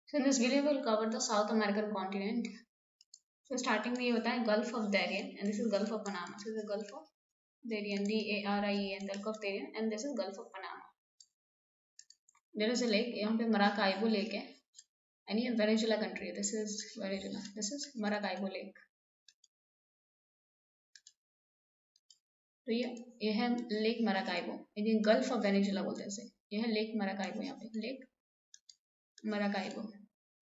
So in this video we'll cover the South American continent. So starting में ये होता है Gulf of Darien and this is Gulf of Panama. So this is Gulf of Darien, D-A-R-I-E-N, Gulf of Darien and this is Gulf of Panama. There is a lake, यहाँ पे Maracaibo lake है and ये Venezuela country है. This is Venezuela. This is Maracaibo lake. तो ये है lake Maracaibo, ये gulf of Venezuela बोलते हैं इसे. ये है लेक मराकाइबो, यहाँ पे लेक मराकाइबो.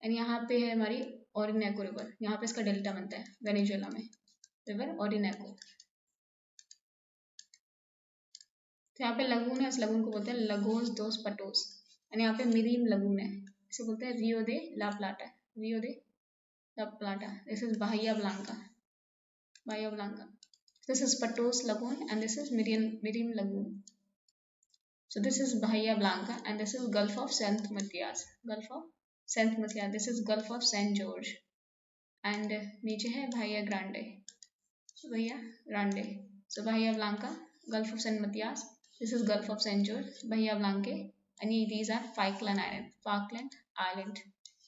एंड यहाँ पे है हमारी ओरिनेको रिवर, यहाँ पे इसका डेल्टा बनता है वेनेजुएला में, रिवर ओरिनेको. तो यहाँ पे लगून है, इस लगून को बोलते हैं लगोस दोस पटोस. एंड यहाँ पे मिरीम लगून है, इसे बोलते हैं Rio de la Plata, Rio de la Plata. This is Bahia Blanca, Bahia Blanca. This is Patos Lagoon and this is Mirim Lagoon. So this is Bahia Blanca and this is Gulf of Saint Matthias. Gulf of Saint Matthias. This is Gulf of Saint George. And नीचे है Bahia Grande. So Bahia Grande. So Bahia Blanca, Gulf of Saint Matthias. This is Gulf of Saint George, Bahia Blanca. And these are Falkland Island. Falkland Island.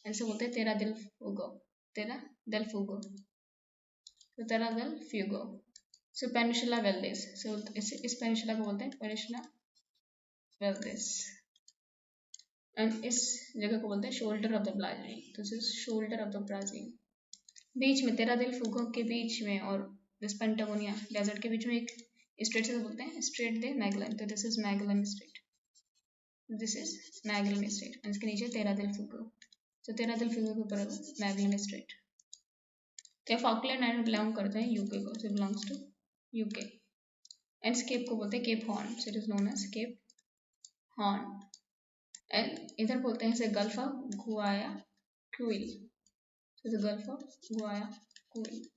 And so बोलते हैं Terra del Fuego. Terra del Fuego. So Terra del Fuego. So Peninsula Valdez. So इस पेनिशुला को बोलते हैं पेनिशुला वेल्डेस. And इस जगह को बोलते हैं शोल्डर ऑफ द ब्राजील. तो this is shoulder of the Brazil. बीच में तेरा दिल फुगो के बीच में और दिस पेंटागोनिया डेजर्ट के बीच में एक स्ट्रेट से बोलते हैं स्ट्रेट दे मैगलन. तो this is Magellan straight. This is Magellan straight. And इसके नीचे तेरा दिल फुगो. तो तेरा दिल फुगो के ऊपर मैगलन स्ट्रेट. तो फॉकलैंड आइलैंड बिलोंग करते हैं यूके को. So belongs to UK. And cape को बोलते हैं Cape Horn. So it is known as Cape Horn. And इधर बोलते हैं इसे Gulf of Guayaquil. So Gulf of Guayaquil.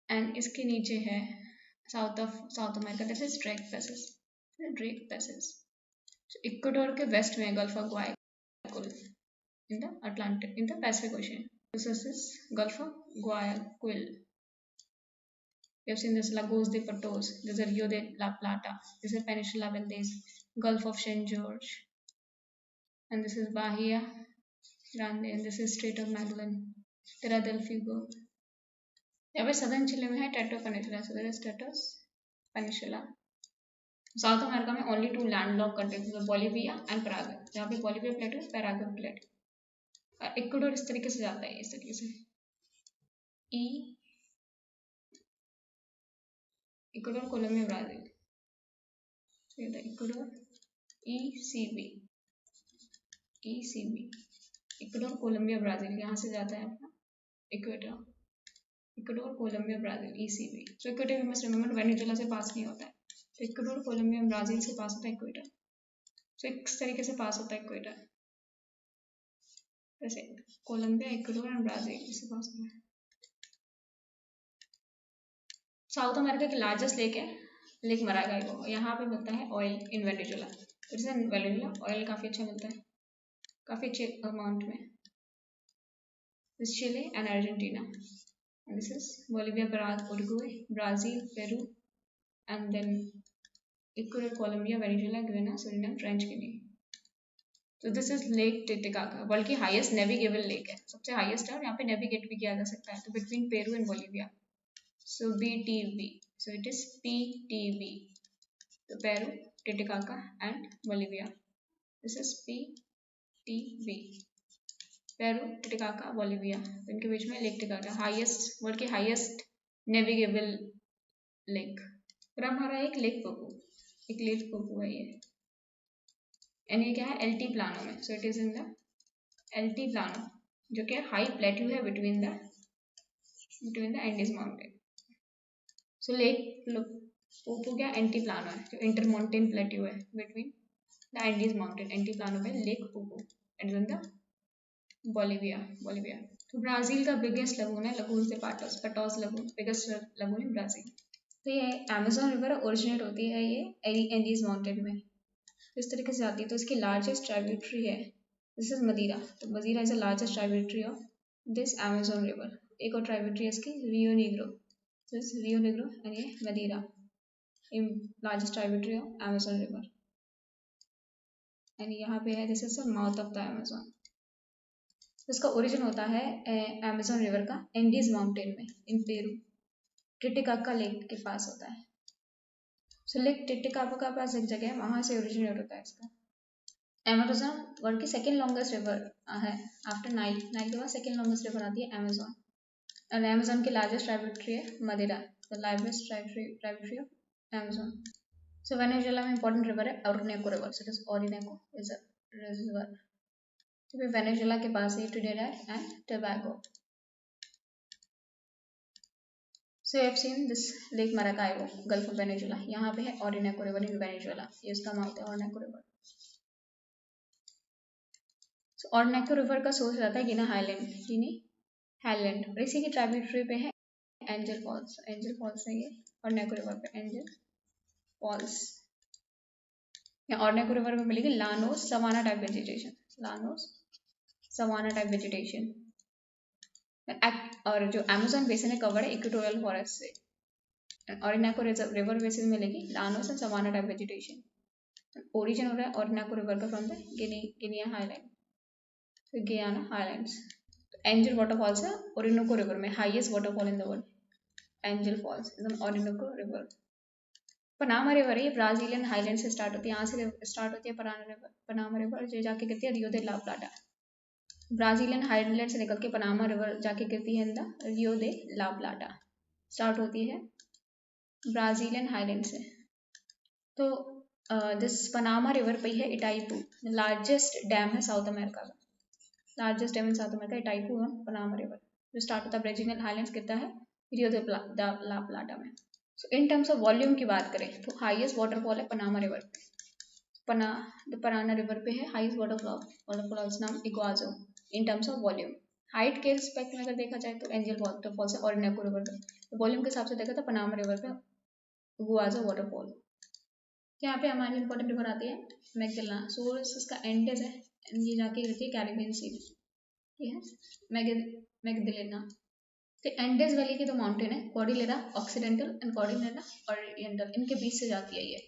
And इसके नीचे है South America. This is Drake Passage. Drake Passage. Ecuador के वेस्ट में Gulf of Guayaquil in the Atlantic, in the Pacific Ocean. This is Gulf of Guayaquil. We have seen this Lagos de Patos, this is Rio de la Plata, this is Peninsula Valdez, Gulf of Saint George, and this is Bahia Grande, and this is Strait of Magellan, Terra del Fuego. यहाँ पे southern Chile में है Taitao peninsula. so there is Tetos Peninsula. South America में only two landlock countries, Bolivia and Paraguay. यहाँ पे Bolivia plateau, Paraguay plateau. Ecuador इस तरीके से जाता है, इस तरीके से E Ecuador, Colombia, Brazil. Ecuador ECB, Ecuador, Colombia, Brazil. यहाँ से जाता है अपना equator. Ecuador, Colombia, Brazil, ECB. So equator we must remember Venezuela से पास नहीं होता है. तो इक्वाडोर, कोलंबिया, ब्राजील से पास होता है इक्वेटर. सो इस तरीके से पास होता है इक्वेटर. जैसे कोलंबिया, इक्वाडोर एंड ब्राजील से पास होता है. साउथ अमेरिका की लार्जेस्ट लेक है लेक मरागाइबो. यहाँ पे मिलता है oil in Venezuela. Venezuela oil काफ़ी अच्छा मिलता है, काफ़ी अच्छे अमाउंट में. This Chile and Argentina. And this is Bolivia, Uruguay, Brazil, Peru, and then Ecuador, Colombia, Venezuela, Guyana, Suriname, French Guiana. So this is Lake Titicaca, world की highest navigable lake है, सबसे हाईएस्ट है और यहाँ पे navigate भी किया जा सकता है. तो between Peru and Bolivia. So BTV, so it is PTV. तो Peru, Titicaca and Bolivia. This is PTV. Peru, Titicaca, Bolivia. इनके बीच में लेक टिटिकाका, हाईएस्ट, वर्ल्ड की हाईएस्ट नेविगेबल लेक. फिर हमारा एक लेक पोपो, एक लेक पोपो है ये. एंड ये क्या है LT प्लानो में. सो it is in the LT plano, जो कि हाई प्लेट्यू है between the Andes mountain. So lake Poopo क्या एंटी प्लानो है, जो इंटर माउंटेन प्लेट्यू है between the Andes mountain. Altiplano में Lake Poopo and in the Bolivia. तो Brazil का बिगेस्ट लगून है लगून से Patos lagoon, biggest lagoon in Brazil. तो ये अमेज़न रिवर ओरिजिनेट होती है ये एंडीज माउंटेन में. इस तरीके से आती है. तो इसकी लार्जेस्ट ट्राइब्यूटरी है, दिस इज मदीरा. तो Madeira is the largest tributary of this Amazon river. एक और ट्राइब्यूटरी है इसकी Rio Negro. This Rio Negro and ये Madeira, largest tributary of Amazon river. And यहाँ पे है this is the mouth of the Amazon. इसका ओरिजिन होता है अमेजोन रिवर का एंडीज माउंटेन में इन पेरू, टिटिकाका लेक के पास होता है। सो लेक टिटिकाका के पास एक जगह है, वहाँ से ओरिजिनेट होता है इसका। अमेजोन वर्ल्ड की सेकेंड लॉन्गेस्ट रिवर है आफ्टर नाइल। नाइल के बाद सेकेंड लॉन्गेस्ट रिवर आती है अमेजोन। और अमेजोन की लार्जेस्ट ट्राइब्यूटरी है Madeira, the largest tributary of Amazon. So Venezuela में इंपॉर्टेंट रिवर है Orinoco river, so it is Orinoco is a river. तो वेनेजुएला के पास है Trinidad and Tobago. So you have seen this Lake Maracaibo, Gulf of Venezuela, यहाँ पे है Orinoco river in Venezuela, ये इसका माउथ है ओरिनेको रिवर। ओरिनेको रिवर का सोर्स रहता है गिनी हाईलैंड, गिनी हाईलैंड, और इसी की ट्राइब्यूटरी पे है एंजल फॉल्स। एंजल फॉल्स है ये ओरिनेको रिवर पे, एंजल फॉल्स। यहाँ ओरिनेको रिवर में मिलेगी Llanos savanna type vegetation, Llanos savanna type vegetation. और जो अमेजोन बेसिन है कवर्ड है इक्वेटोरियल फॉरेस्ट से। ओरिनेको रिवर बेसिन में मिलेगी Llanos and savanna type vegetation. Origin हो रहा है ओरिनेको रिवर का from the Guinea highland, Guiana highlands. Angel waterfalls है ओरिनोको रिवर में, highest waterfall in the world, Angel Falls Orinoco river. Panama river है ये ब्राजीलियन हाईलैंड से start होती है, यहाँ से स्टार्ट होती है पनामा रिवर जो जाके गिरती है रियो दे ला प्लाटा। ब्राजीलियन हाईलैंड से निकल के पनामा रिवर जाके गिरती है in the Rio de la प्लाटा, start होती है ब्राजीलियन हाईलैंड से। तो दिस पनामा रिवर पे है इटाइपू, लार्जेस्ट डैम है साउथ अमेरिका का, largest dam in south America Itaipu on Panama river, जो स्टार्ट होता है ब्राजीलियन हाईलैंड्स गिरता है रियो दे ला प्लाटा में। So in terms of volume की बात करें तो हाईएस्ट वाटरफॉल है पनामा रिवर, पनामा रिवर पे है हाईएस्ट वाटरफॉल नाम Iguazu in terms of volume. Height के रिस्पेक्ट में अगर देखा जाए तो एंजल वाटरफॉल से ओरिनेको रिवर का, तो वॉल्यूम के हिसाब से देखा तो पनामा रिवर पे इग्वाजो वाटरफॉल। यहाँ पे हमारी इंपॉर्टेंट रिवर आती है मैगदलेना, सोर्स इसका एंडेज है, ये जाके गिरती है कैरिबियन सी में, ठीक है मैगदलेना। तो एंडेज वैली की तो माउंटेन है Cordillera occidental and Cordillera oriental, इनके बीच से जाती है ये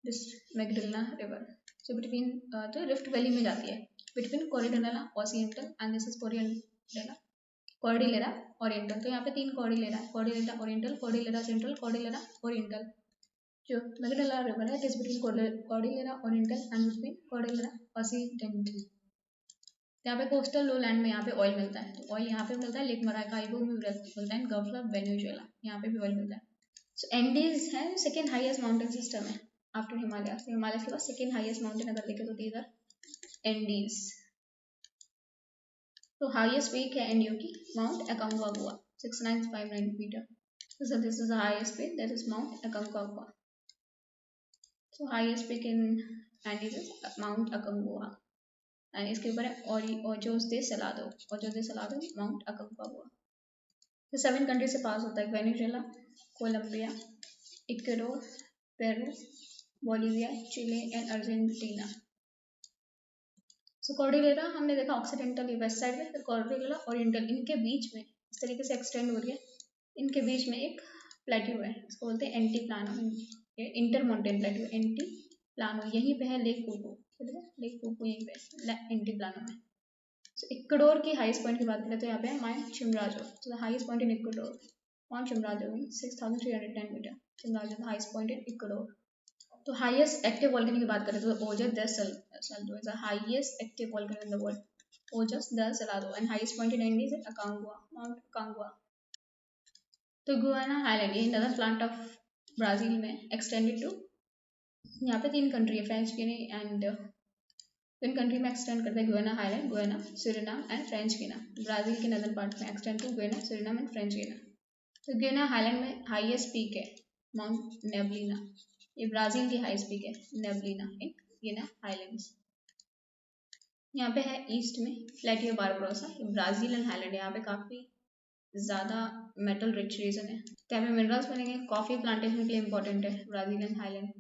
दिस मैगदलेना रिवर। सो बिटवीन तो रिफ्ट वैली में जाती है between Cordillera occidental and this is Cordillera oriental. तो यहाँ पे तीन Cordillera, Cordillera oriental, Cordillera central, Cordillera oriental. जो मैगदलेना रिवर है is between Cordillera oriental and between Cordillera occidental. यहाँ पे कोस्टल लो लैंड में यहाँ पे ऑयल मिलता है, तो ऑयल यहाँ पे मिलता है लेक मराकाइबो में मिलता है, गल्फ ऑफ वेनेजुएला यहाँ पे भी ऑयल मिलता है। सो एंडीज है सेकेंड हाईएस्ट माउंटेन सिस्टम है आफ्टर हिमालय, हिमालय के बाद सेकेंड हाईएस्ट माउंटेन अगर देखे तो इधर एंडीज। तो हाईएस्ट पीक है एंडियो की Mount Aconcagua 6959 metre, so this is the highest peak, that is Mount Aconcagua. So highest peak in Andes is Mount Aconcagua. And इसके ऊपर है Ojos de Salado, Ojos de Salado Mount Aconcagua. तो 7 country से पास होता है, Venezuela, Colombia, Ecuador, Peru, Bolivia, Chile and Argentina. So Cordillera हमने देखा ऑक्सीडेंटल वेस्ट साइड में, फिर कॉर्डिलेरा ओरिएंटल, इनके बीच में इस तरीके से एक्सटेंड हो रही है, इनके बीच में एक प्लेट्यू है, इसको बोलते हैं anti plano, inter mountain plateau, anti plano. यहीं पे है लेक पूपू, लेक पूपू यहीं पे एंटी प्लानो में। सो इक्वाडोर की हाईएस्ट पॉइंट की बात करें तो यहाँ पे है माउंट चिमराजो, तो the highest point in Ecuador Mount Chimborazo mean 6310 metre, Chimborazo the highest point in Ecuador. तो हाईएस्ट एक्टिव वोल्केनो की बात करें तो Ojos de Salado is the highest active volcano in the world, Ojos de Salado, and highest point in Andes is Aconcagua, Mount Aconcagua. तो Guiana highland ये नदर प्लांट of Brazil में एक्सटेंडेड टू, यहाँ पे 3 कंट्री है French Guiana and, in country में extend करता है Guiana highland, Guyana, Suriname and French Guiana. Brazil के नदर पार्ट में extend to Guyana, Suriname and French Guiana. तो गुयाना हाईलैंड में हाईएस्ट पीक है माउंट नेबलिना, ये ब्राजील की हाईएस्ट पीक है नेबलिना इन गुयाना हाईलैंड्स। यहाँ पे है ईस्ट में प्लेटियो बारबरोसा, ब्राजीलियन हाईलैंड, यहाँ पे काफ़ी ज़्यादा मेटल रिच रीजन है, तो यहाँ पे मिनरल्स बनेंगे, कॉफ़ी प्लांटेशन के लिए इंपॉर्टेंट है ब्राजीलियन हाईलैंड,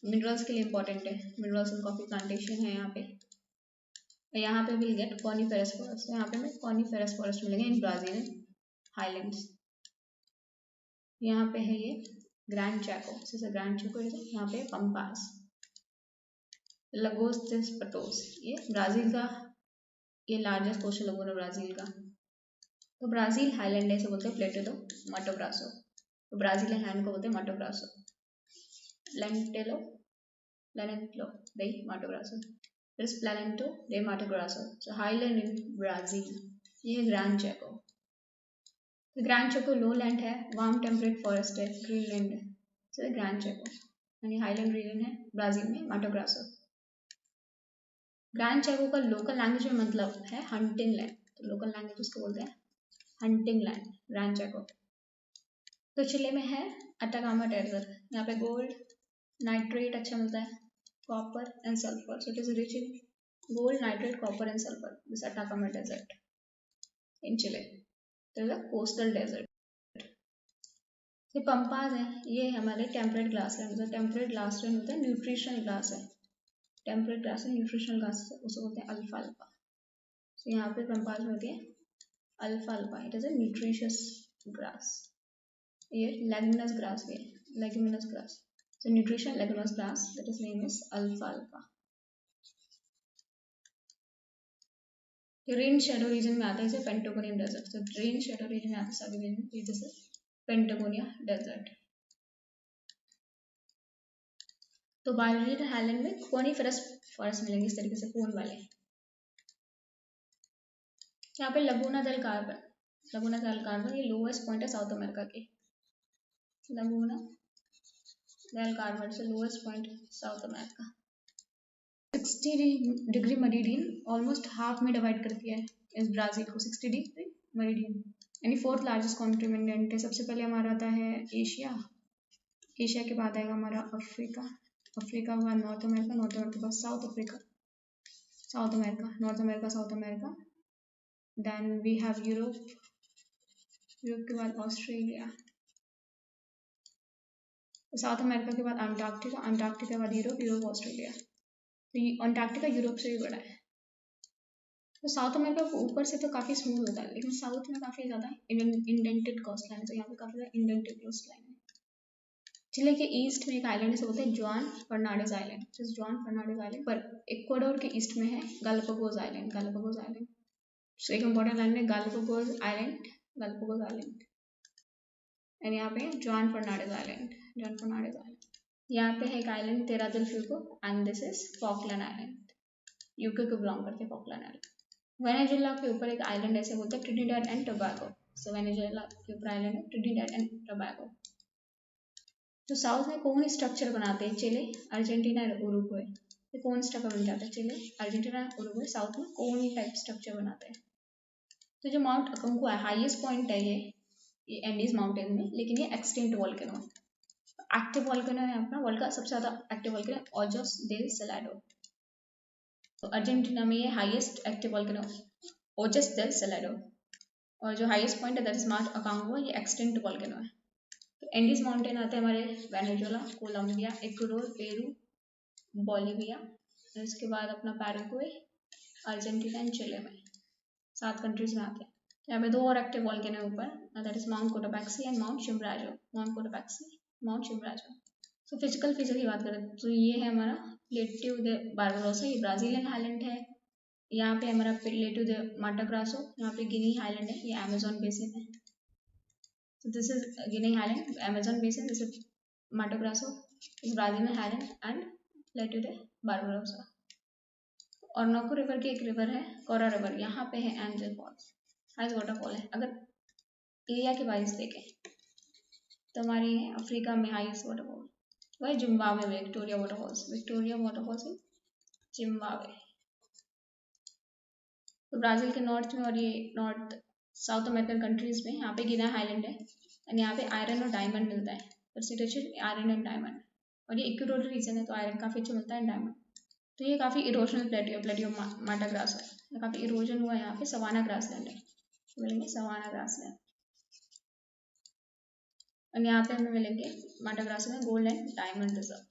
मिनरल्स के लिए इंपॉर्टेंट है, मिनरल्स एंड कॉफ़ी प्लांटेशन है यहाँ पे। यहाँ पे विल गेट कॉनिफेरस फॉरेस्ट, यहाँ पे हमें कॉनिफेरस फॉरेस्ट मिलेंगे इन ब्राजीलियन हाईलैंड्स। यहाँ पे है ये ग्रैंड चैको, जैसे ग्रैंड चैको, यहाँ पे पंपास, लगोस दिस पटोस, ये ब्राज़ील का, ये लार्जेस्ट कोस्टल लगून है ब्राज़ील का। तो ब्राज़ील हाईलैंड ऐसे बोलते हैं प्लेटो दो माटो ग्रासो, तो ब्राज़ीलियन हाईलैंड को बोलते हैं माटो Grasso. लेंटेलो Planento de Mato Grosso. This Planento de Mato Grosso. So highland in Brazil. ये है ग्रैंड चेको। तो ग्रैंड चेको लो लैंड है, वार्म टेम्परेट फॉरेस्ट है, ग्रीन लैंड है। सो ग्रैंड चेको यानी हाईलैंड रीजन है ब्राजील में, माटो ग्रासो। ग्रैंड चेको का लोकल लैंग्वेज में मतलब है हंटिंग लैंड, तो लोकल लैंग्वेज उसको बोलते हैं हंटिंग लैंड, ग्रैंड चेको। तो चिले में है अटाकामा डेजर्ट, यहाँ पे गोल्ड नाइट्रेट अच्छा मिलता है, copper and sulfur. So it is rich in gold, nitrate, copper and sulfur. This Atacama Desert in Chile. There is a coastal desert. ये पंपास है, ये हमारे टेम्परेट ग्रासलैंड है। टेम्परेट ग्रासलैंड होता है न्यूट्रिशनल ग्रास है, टेम्परेट ग्रास है nutritional grass है, उसको बोलते हैं अल्फा अल्फा। तो यहाँ पे पंपास में होती है alpha alpha, it is a nutritious grass. ये लेगुमिनस ग्रास भी है, leguminous grass. So nutrition leguminous grass, that is name is alfalfa. Rain shadow reason में आता है इसे पेंटागोनियन डेजर्ट। तो रेन शेडो रीजन में आता है सभी रीजन में, जैसे पेंटागोनिया डेजर्ट। तो बायोलॉजिकल हाईलैंड में कोनिफेरस फॉरेस्ट मिलेंगे इस तरीके से कोन वाले। यहाँ पे लगूना देल कार्बन, लगूना देल कार्बन ये लोएस्ट पॉइंट है साउथ अमेरिका के। लगूना देल कार्बन से lowest point south America. 60 degree meridian almost half में डिवाइड कर दिया है इस ब्राजील को, 60 डिग्री मेरिडियन यानी फोर्थ लार्जेस्ट कॉन्टिनेंट है। सबसे पहले हमारा आता है एशिया, एशिया के बाद आएगा हमारा अफ्रीका, अफ्रीका के बाद नॉर्थ अमेरिका, नॉर्थ अमेरिका के बाद South Africa, South America, North America, South America, then we have Europe, Europe के बाद ऑस्ट्रेलिया, साउथ अमेरिका के बाद अंटार्कटिका, अंटार्कटिका के बाद यूरोप, यूरोप ऑस्ट्रेलिया। तो अंटार्कटिका यूरोप से भी बड़ा है। तो साउथ अमेरिका को ऊपर से तो काफ़ी स्मूथ होता है, लेकिन साउथ में काफ़ी ज़्यादा इंडेंटेड कोस्ट लाइन है, तो यहाँ पे काफ़ी ज़्यादा इंडेंटेड कोस्ट लाइन है। चिले के ईस्ट में एक आइलैंड से बोलते हैं Juan Fernandez island, Juan Fernandez island, पर इक्वाडोर के ईस्ट में है Galapagos island, Galapagos island. So एक इम्पोर्टेंट आइलैंड है Galapagos island, Galapagos island. And यहाँ पे Juan Fernandez island, Juan Fernandez island. यहाँ पे है एक island Tierra del Fuego, and this is Falkland island, UK को बिलोंग करते हैं फॉकलैंड आइलैंड। वेनेजुएला के ऊपर एक आइलैंड ऐसे बोलते हैं Trinidad and Tobago. So Venezuela के ऊपर आइलैंड है ट्रिनिडाड एंड टोबैगो। तो साउथ में कौन स्ट्रक्चर बनाते हैं चिले, अर्जेंटीना और उरुग्वे। तो कौन स्ट्रक्चर बन जाता है चिले, अर्जेंटीना, उरुग्वे, साउथ में कौन टाइप स्ट्रक्चर बनाते हैं। तो जो माउंट अकोंगुआ है हाईएस्ट पॉइंट है ये एंडीज माउंटेन में, लेकिन ये एक्सटिंक्ट वोल्केनो है। एक्टिव वोल्केनो है अपना वर्ल्ड का सबसे ज्यादा active volcano Ojos del Salado. तो अर्जेंटीना में ये highest active volcano Ojos del Salado, और जो हाईएस्ट पॉइंट है दैट इज माउंट अकोंगुआ, ये एक्सटिंक्ट वोल्केनो है। तो एंडीज माउंटेन आते हैं हमारे Venezuela, Colombia, Ecuador, Peru, Bolivia, इसके बाद अपना पैराग्वे, अर्जेंटीना एंड चिले में 7 कंट्रीज में आते हैं। यहाँ पे 2 और एक्टिव वोल्केनो ऊपर, that is mount Cotopaxi and mount चिम्बराजो, mount Cotopaxi, mount चिम्बराजो। तो फिजिकल फीचर की बात करें तो ये है हमारा प्लेट्यू दे बारबारोसा, ये ब्राजीलियन हाईलैंड है। यहाँ पे हमारा प्लेट्यू दे माटा ग्रासो, यहाँ पे गिनी हाईलैंड है, ये अमेजोन बेसिन है। So this is Guinea Highland, Amazon basin. This is Mato Grosso, is Brazilian Highland and Plateau de Barbarossa। और नोको रिवर की एक रिवर है कोरा रिवर, यहाँ पे है एंजल फॉल्स, हाईएस्ट वाटरफॉल है। अगर एरिया के वाइज देखें तो हमारी है अफ्रीका में हाईएस्ट वाटरफॉल, वही जिम्बाब्वे में विक्टोरिया वाटरफॉल्स, विक्टोरिया वाटरफॉल्स इन जिम्बाब्वे। तो ब्राजील के नॉर्थ में और ये नॉर्थ साउथ अमेरिकन कंट्रीज में यहाँ पे गिना हाईलैंड है, और यहाँ पे आयरन और डायमंड मिलता है, प्रेसिडेंशियल आयरन एंड डायमंड। और ये इक्वेटोरियल रीजन है तो आयरन काफ़ी अच्छा मिलता है, डायमंड। तो ये काफ़ी इरोजनल प्लेटियो, प्लेटियो माटा ग्रास है, काफ़ी इरोजन हुआ है यहाँ पे, सवाना ग्रास लैंड है, मिलेंगे सवाना ग्रास लैंड। और यहाँ पे हमें मिलेंगे माटा ग्रास में gold and diamond reserve,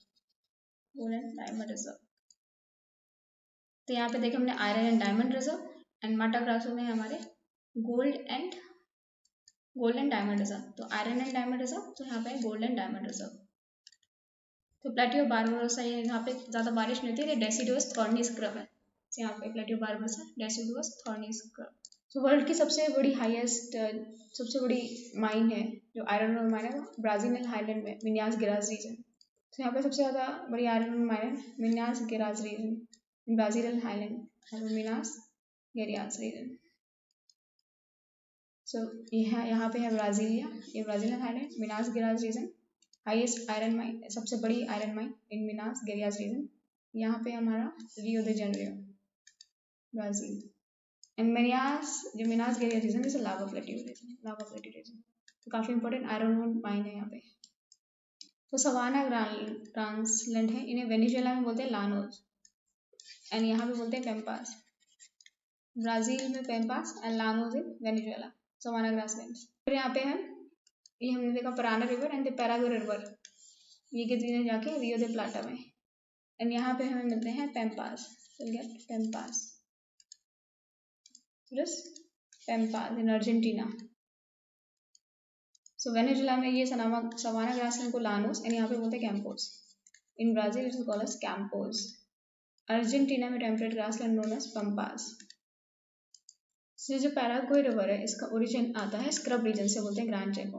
gold and diamond reserve. तो यहाँ पे देखें हमने iron and diamond reserve, and माटा ग्रासो में हमारे गोल्ड एंड डायमंड रिजर्व। तो आयरन एंड डायमंड रिजर्व, तो यहाँ पे गोल्ड एंड डायमंड रिजर्व। तो प्लेटियो बारबरोसा यहाँ पे ज़्यादा बारिश नहीं होती है, डेसिडुअस थॉर्नी स्क्रब है यहाँ पे प्लेटियो बारबरोसा डेसिडुअस थॉर्नी स्क्रब। तो वर्ल्ड की सबसे बड़ी हाईएस्ट सबसे बड़ी माइन है जो आयरन ओर माइन है वो ब्राज़ील हाईलैंड में मिनास गेरास रीजन। तो यहाँ पे सबसे ज़्यादा बड़ी आयरन ओर माइन है Minas Gerais region in Brazil highland Minas Gerais region. So यहाँ पे है ब्राज़ीलिया, ये Brazil highland Minas Gerais region highest iron mine, सबसे बड़ी iron mine in Minas Gerais region. यहाँ पे हमारा Rio de Janeiro Brazil and Minas Gerais region is lava plateau region. तो काफ़ी इंपॉर्टेंट आयरन ओर माइन है यहाँ पे। तो सवाना ग्रासलैंड है, इन्हें वेनेजुएला में बोलते हैं लानोस एंड यहाँ पे बोलते हैं पेम्पास। ब्राज़ील में Pampas and Llanos in Venezuela savanna grassland. फिर यहाँ पे है ये हमने देखा Parana river and the Paraguay river, ये कितनी है जाके रियो दे प्लाटा में एंड यहाँ पे हमें मिलते हैं Pampas. Pampas in Argentina. So Venezuela में ये सवाना ग्रासलैंड को लानोस एंड यहाँ पे बोलते हैं Campos. In Brazil it is called as Campos. Argentina में temperate grassland known as Pampas. ये जो पैराग्वे रिवर है इसका ओरिजिन आता है स्क्रब रीजन से, बोलते हैं ग्रांड चेको।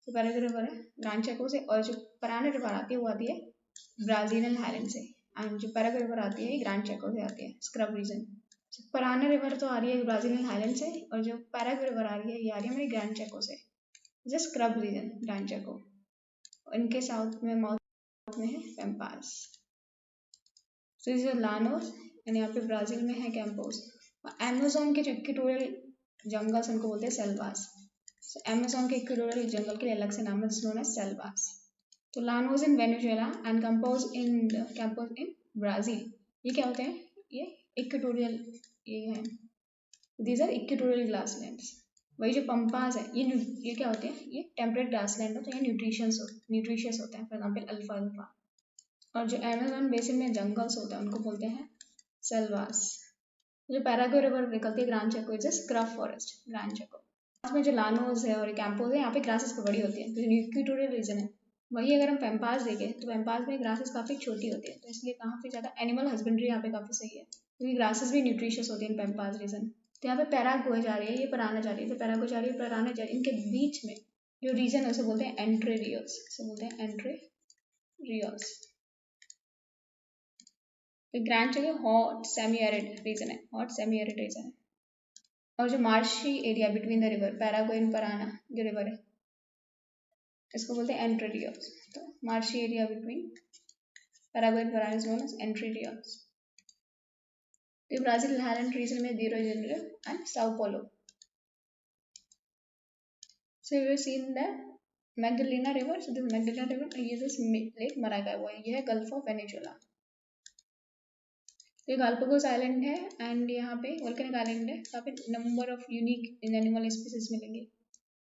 तो पैराग्वे रिवर है ग्रांड चेको से, और जो पराना रिवर आती है वो आती है ब्राज़ीलियन हाईलैंड से एंड जो पैराग्वे रिवर आती है ये ग्रांड चेको से आती है स्क्रब रीजन। पराना रिवर तो आ रही है ब्राज़ीलियन हाईलैंड से और जो पैराग्वे रिवर आ रही है ये आ रही है हमारी ग्रांड चेको से, जो स्क्रब रीजन ग्रांड चेको। इनके साउथ में माउथ में है पेम्पास। तो ये लानोस एंड यहाँ पे ब्राज़ील में है कैंपोस। अमेज़न के जो इक्वेटोरियल जंगल्स उनको बोलते हैं सेल्वास। अमेज़न के इक्वेटोरियल जंगल के लिए अलग से नाम है नोन एज सेल्वास। तो Llanos in Venezuela and Campos in Brazil, ये क्या होते हैं, ये इक्वेटोरियल ये है, दीज आर इक्वेटोरियल ग्रासलैंड्स। वही जो पंपास है ये क्या होते हैं, ये टेम्परेट ग्रासलैंड होते हैं, न्यूट्रिशियस होते हैं, फॉर एग्जाम्पल अल्फाल्फा। और जो अमेज़न बेसिन में जंगल्स होते हैं उनको बोलते हैं सेल्वास। जो पैराग्वे रिवर निकलती है ग्रांड चेको इज स्क्रब फॉरेस्ट ग्रांड चेको। में जो लानोस है और कैंपोस है यहाँ पे ग्रासेस बड़ी होती है, तो इक्वेटोरियल रीजन है। वही अगर हम पेम्पास देखें तो पेम्पास में ग्रासेस काफ़ी छोटी होती है, तो इसलिए काफ़ी ज़्यादा एनिमल हस्बेंड्री यहाँ पे काफ़ी सही है क्योंकि ग्रासेस भी न्यूट्रिशियस होती है इन पेम्पास रीजन। तो यहाँ पे पैराग्वे जा रही है, ये पराना जा रही है, तो पैराग्वे जा रही है पराना जा रही है, इनके बीच में जो रीजन है उसे बोलते हैं Entre Rios, Gran Chaco hot semi arid region है, और जो marshy area between the river Paraguay and Parana जो रिवर है इसको बोलते हैं एंट्रे रियोस। तो marshy area between Paraguay and Parana is known as Entre Rios. तो ब्राज़ील हाईलैंड रीजन में Rio de Janeiro and Sao paulo. So you have seen the Magdalena River. So this Magdalena River, ये this Lake Maracaibo है, ये है gulf of Venezuela. ये Galapagos island है and यहाँ पे वोल्केनिक आइलैंड है, काफी number of unique animal species मिलेंगे।